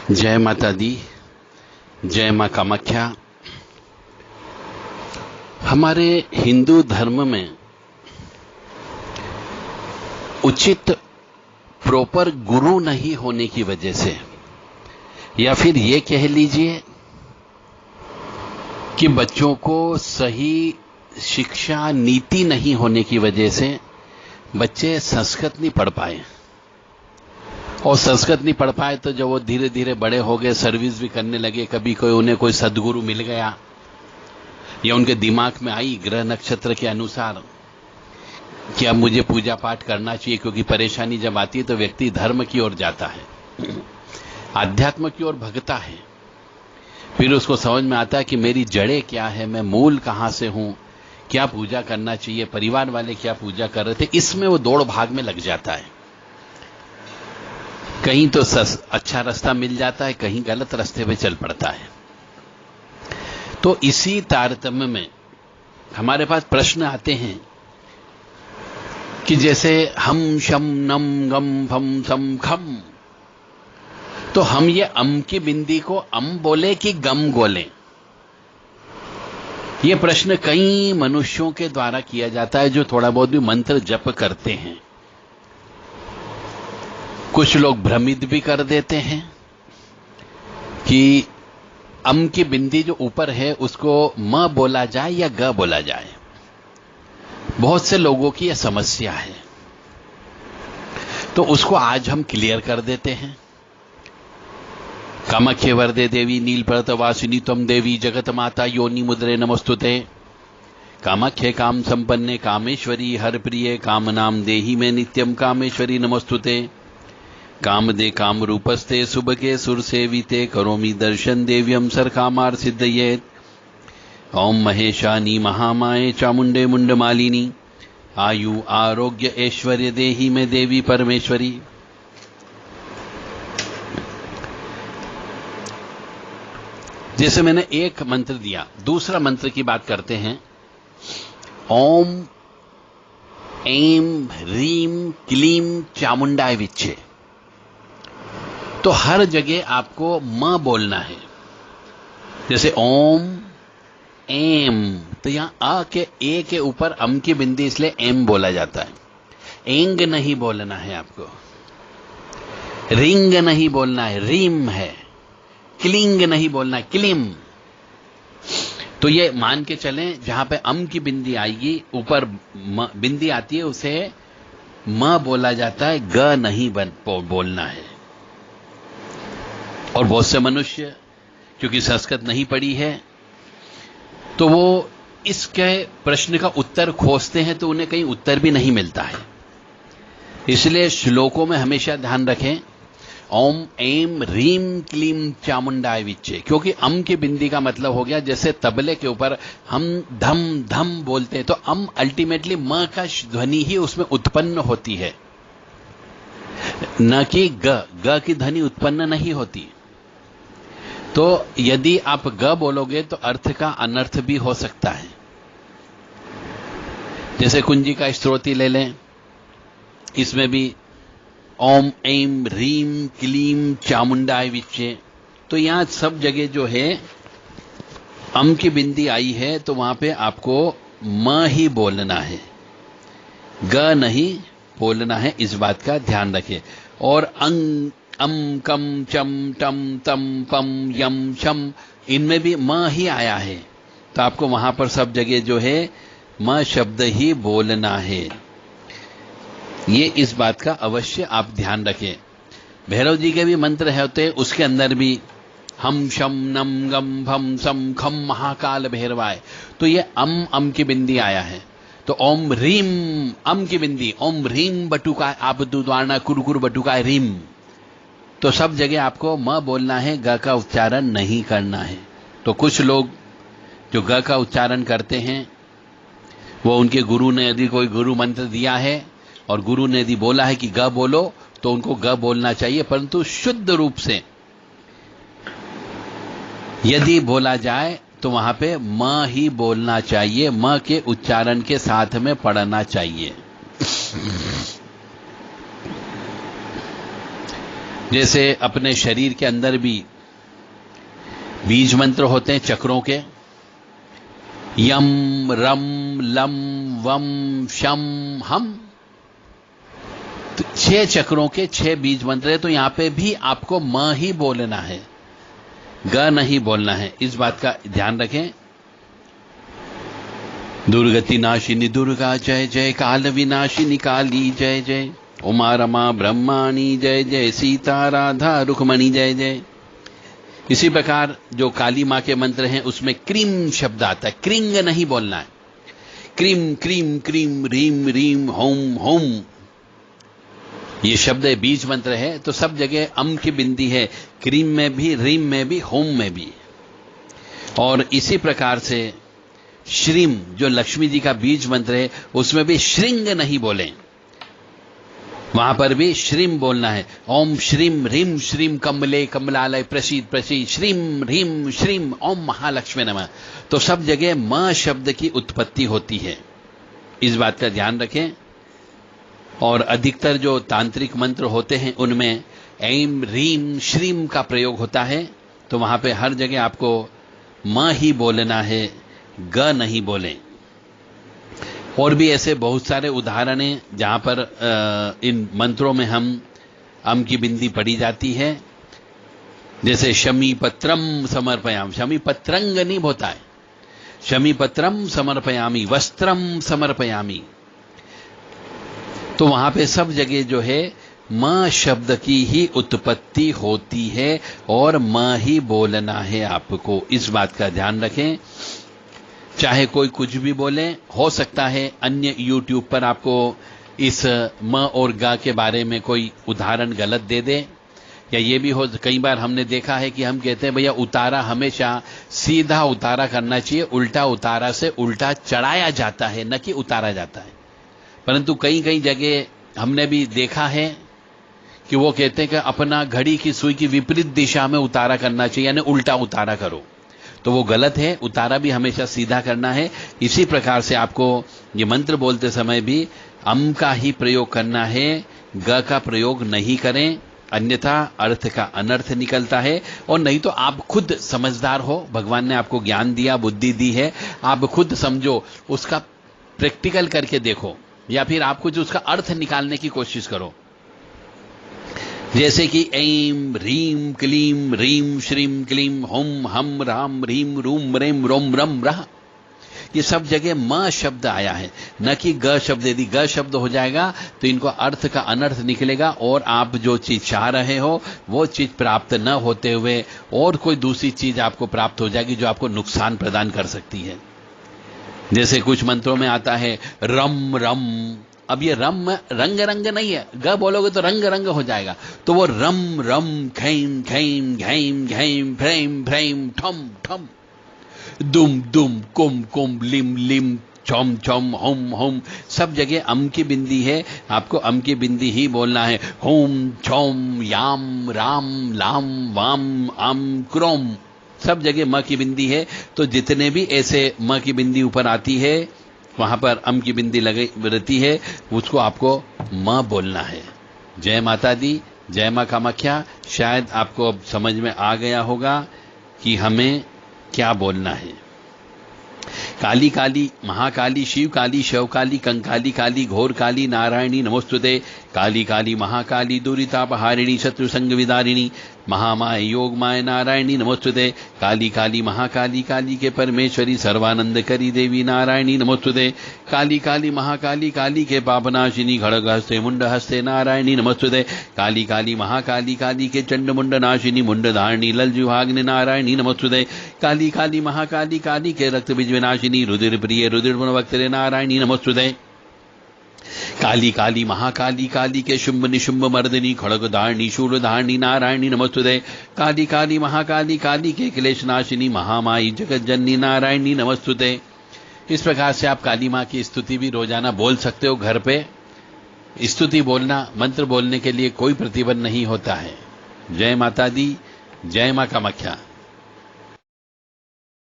जय माता दी, जय मां कामाख्या। हमारे हिंदू धर्म में उचित प्रॉपर गुरु नहीं होने की वजह से, या फिर ये कह लीजिए कि बच्चों को सही शिक्षा नीति नहीं होने की वजह से बच्चे संस्कृत नहीं पढ़ पाए। और संस्कृत नहीं पढ़ पाए तो जब वो धीरे धीरे बड़े हो गए, सर्विस भी करने लगे, कभी कोई उन्हें कोई सदगुरु मिल गया या उनके दिमाग में आई ग्रह नक्षत्र के अनुसार कि अब मुझे पूजा पाठ करना चाहिए, क्योंकि परेशानी जब आती है तो व्यक्ति धर्म की ओर जाता है, आध्यात्म की ओर भगता है। फिर उसको समझ में आता है कि मेरी जड़ें क्या है, मैं मूल कहां से हूं, क्या पूजा करना चाहिए, परिवार वाले क्या पूजा कर रहे थे, इसमें वो दौड़ भाग में लग जाता है। कहीं तो अच्छा रास्ता मिल जाता है, कहीं गलत रास्ते पे चल पड़ता है। तो इसी तारतम्य में हमारे पास प्रश्न आते हैं कि जैसे हम शम नम गम फम सम खम, तो हम ये अम की बिंदी को अम बोले कि गम बोले, ये प्रश्न कई मनुष्यों के द्वारा किया जाता है जो थोड़ा बहुत भी मंत्र जप करते हैं। कुछ लोग भ्रमित भी कर देते हैं कि अम की बिंदी जो ऊपर है उसको म बोला जाए या ग बोला जाए। बहुत से लोगों की यह समस्या है, तो उसको आज हम क्लियर कर देते हैं। कामाख्ये वरदे देवी नीलपर्वतवासिनी त्वं देवी जगत माता योनि मुद्रे नमस्तुते। कामाख्ये काम संपन्ने कामेश्वरी हर प्रिय कामनाम देहि में नित्यम कामेश्वरी नमस्तुते। कामदे काम रूपस्ते सुबके सुर सेविते करोमि दर्शन देव्यम सर कामार सिद्धयेत। ओम महेशानी महामाये चामुंडे मुंडमालिनी आयु आरोग्य ऐश्वर्य देहि में देवी परमेश्वरी। जैसे मैंने एक मंत्र दिया, दूसरा मंत्र की बात करते हैं। ओम ऐं ह्रीं क्लीं चामुंडाय विच्चे। तो हर जगह आपको म बोलना है। जैसे ओम एम, तो यहां आ के ए के ऊपर अम की बिंदी, इसलिए एम बोला जाता है। एंग नहीं बोलना है आपको, रिंग नहीं बोलना है, रीम है। क्लिंग नहीं बोलना है, क्लिम। तो ये मान के चलें, जहां पे अम की बिंदी आएगी, ऊपर बिंदी आती है, उसे म बोला जाता है, ग नहीं बोलना है। और बहुत से मनुष्य क्योंकि संस्कृत नहीं पढ़ी है, तो वो इसके प्रश्न का उत्तर खोजते हैं तो उन्हें कहीं उत्तर भी नहीं मिलता है। इसलिए श्लोकों में हमेशा ध्यान रखें ओम ऐं ह्रीं क्लीं चामुंडाय विच्चे, क्योंकि अम की बिंदी का मतलब हो गया जैसे तबले के ऊपर हम धम धम बोलते हैं, तो अम अल्टीमेटली म का ध्वनि ही उसमें उत्पन्न होती है, न कि ग की ध्वनि उत्पन्न नहीं होती। तो यदि आप ग बोलोगे तो अर्थ का अनर्थ भी हो सकता है। जैसे कुंजी का स्तोत्र ले लें, इसमें भी ओम ऐं ह्रीं क्लीं चामुंडाय विच्चे, तो यहां सब जगह जो है अम की बिंदी आई है, तो वहां पे आपको म ही बोलना है, ग नहीं बोलना है। इस बात का ध्यान रखें। और अंग अम कम चम टम तम पम यम शम, इनमें भी म ही आया है, तो आपको वहां पर सब जगह जो है म शब्द ही बोलना है। ये इस बात का अवश्य आप ध्यान रखें। भैरव जी के भी मंत्र है होते, उसके अंदर भी हम शम नम गम भम सम खम महाकाल भैरवाय, तो ये अम की बिंदी आया है। तो ओम ह्रीं अम की बिंदी, ओम ह्रीं बटुकाय आप दुद्वारणा कुरकुर बटुकाय रीम, तो सब जगह आपको म बोलना है, ग का उच्चारण नहीं करना है। तो कुछ लोग जो ग का उच्चारण करते हैं, वो उनके गुरु ने यदि कोई गुरु मंत्र दिया है और गुरु ने यदि बोला है कि ग बोलो, तो उनको ग बोलना चाहिए, परंतु शुद्ध रूप से यदि बोला जाए तो वहां पे म ही बोलना चाहिए, म के उच्चारण के साथ में पढ़ना चाहिए। जैसे अपने शरीर के अंदर भी बीज मंत्र होते हैं चक्रों के, यम रम लम वम शम हम, तो 6 चक्रों के 6 बीज मंत्र है। तो यहां पे भी आपको म ही बोलना है, ग नहीं बोलना है, इस बात का ध्यान रखें। दुर्गति नाशिनी दुर्गा जय जय, काल विनाशिनी काली जय जय, उमा रमा ब्रह्माणी जय जय, सीता राधा रुक्मणी जय जय। इसी प्रकार जो काली मां के मंत्र हैं उसमें क्रीम शब्द आता है, क्रिंग नहीं बोलना है। Cream cream cream ream ream home home, ये शब्द बीज मंत्र है। तो सब जगह अम की बिंदी है, क्रीम में भी, रीम में भी, होम में भी। और इसी प्रकार से श्रीम जो लक्ष्मी जी का बीज मंत्र है उसमें भी श्रृंग नहीं बोलें, वहां पर भी श्रीम बोलना है। ओम श्रीम ह्रीम श्रीम कमले कमलालय प्रसीद प्रसीद, श्रीम ह्रीम श्रीम ओम महालक्ष्मी नमः। तो सब जगह म शब्द की उत्पत्ति होती है, इस बात का ध्यान रखें। और अधिकतर जो तांत्रिक मंत्र होते हैं उनमें ऐम ह्रीम श्रीम का प्रयोग होता है, तो वहां पे हर जगह आपको म ही बोलना है, ग नहीं बोलें। और भी ऐसे बहुत सारे उदाहरण हैं जहां पर इन मंत्रों में हम अम की बिंदी पढ़ी जाती है। जैसे शमी पत्रम समर्पयाम, शमी पत्रंग नहीं होता है, शमी पत्रम समर्पयामी, वस्त्रम समर्पयामी। तो वहां पे सब जगह जो है म शब्द की ही उत्पत्ति होती है और म ही बोलना है आपको, इस बात का ध्यान रखें। चाहे कोई कुछ भी बोले, हो सकता है अन्य YouTube पर आपको इस म और ग के बारे में कोई उदाहरण गलत दे दे, या ये भी हो, कई बार हमने देखा है कि हम कहते हैं भैया उतारा हमेशा सीधा उतारा करना चाहिए, उल्टा उतारा से उल्टा चढ़ाया जाता है, न कि उतारा जाता है। परंतु कई कई जगह हमने भी देखा है कि वो कहते हैं कि अपना घड़ी की सुई की विपरीत दिशा में उतारा करना चाहिए, यानी उल्टा उतारा करो, तो वो गलत है। उतारा भी हमेशा सीधा करना है। इसी प्रकार से आपको ये मंत्र बोलते समय भी अम का ही प्रयोग करना है, ग का प्रयोग नहीं करें, अन्यथा अर्थ का अनर्थ निकलता है। और नहीं तो आप खुद समझदार हो, भगवान ने आपको ज्ञान दिया, बुद्धि दी है, आप खुद समझो, उसका प्रैक्टिकल करके देखो, या फिर आप कुछ उसका अर्थ निकालने की कोशिश करो। जैसे कि ऐम ह्रीम क्लीम रीम श्रीम क्लीम हुम हम राम ह्रीम रूम रेम रोम रम रह, ये सब जगह म शब्द आया है, न कि ग शब्द। यदि ग शब्द हो जाएगा तो इनको अर्थ का अनर्थ निकलेगा और आप जो चीज चाह रहे हो वो चीज प्राप्त न होते हुए और कोई दूसरी चीज आपको प्राप्त हो जाएगी जो आपको नुकसान प्रदान कर सकती है। जैसे कुछ मंत्रों में आता है रम रम, अब ये रम रंग रंग नहीं है, ग बोलोगे तो रंग रंग हो जाएगा, तो वो रम रम खैम खैम घैम घैम फ्रेम फ्रेम ठम ठम, दुम दुम कुम कुम लिम लिम चौम चौम होम होम, सब जगह अम की बिंदी है, आपको अम की बिंदी ही बोलना है। होम चौम याम राम लाम वाम आम क्रोम, सब जगह म की बिंदी है। तो जितने भी ऐसे म की बिंदी ऊपर आती है वहां पर अम की बिंदी लगी रहती है, उसको आपको म बोलना है। जय माता दी, जय मां कामाख्या। शायद आपको अब समझ में आ गया होगा कि हमें क्या बोलना है। काली काली महाकाली शिव काली शव काली कंकाली काली घोर काली नारायणी नमोस्तुते। काली काली महाकाली दुरितापहारिणी शत्रु संग विदारिणी महामाय योग माय नारायणी नमोस्तुते। काली काली महाकाली काली के परमेश्वरी सर्वानंद करी देवी नारायणी नमोस्तुते। काली काली महाकाली काली के पापनाशिनी खड़ग हस्ते मुंड हस्ते नारायणी नमोस्तुते। काली काली महाकाली काली के चंड मुंड नाशिनी मुंड धारिणी ललजुहाग्नि नारायणी नमोस्तुते। काली काली महाकाली काली के रक्त बीज विनाशिनी रुधिर प्रिय रुधिर वक्तरे नारायणी नमोस्तुते। काली काली महाकाली काली के शुंभ निशुंभ मर्दिनी खड़ग धारणी शूल धारणी नारायणी नमोस्तुते। काली काली महाकाली काली के क्लेश नाशिनी महामाई जगत जननी नारायणी नमोस्तुते। इस प्रकार से आप काली मां की स्तुति भी रोजाना बोल सकते हो घर पे। स्तुति बोलना, मंत्र बोलने के लिए कोई प्रतिबंध नहीं होता है। जय माता दी, जय मां कामाख्या।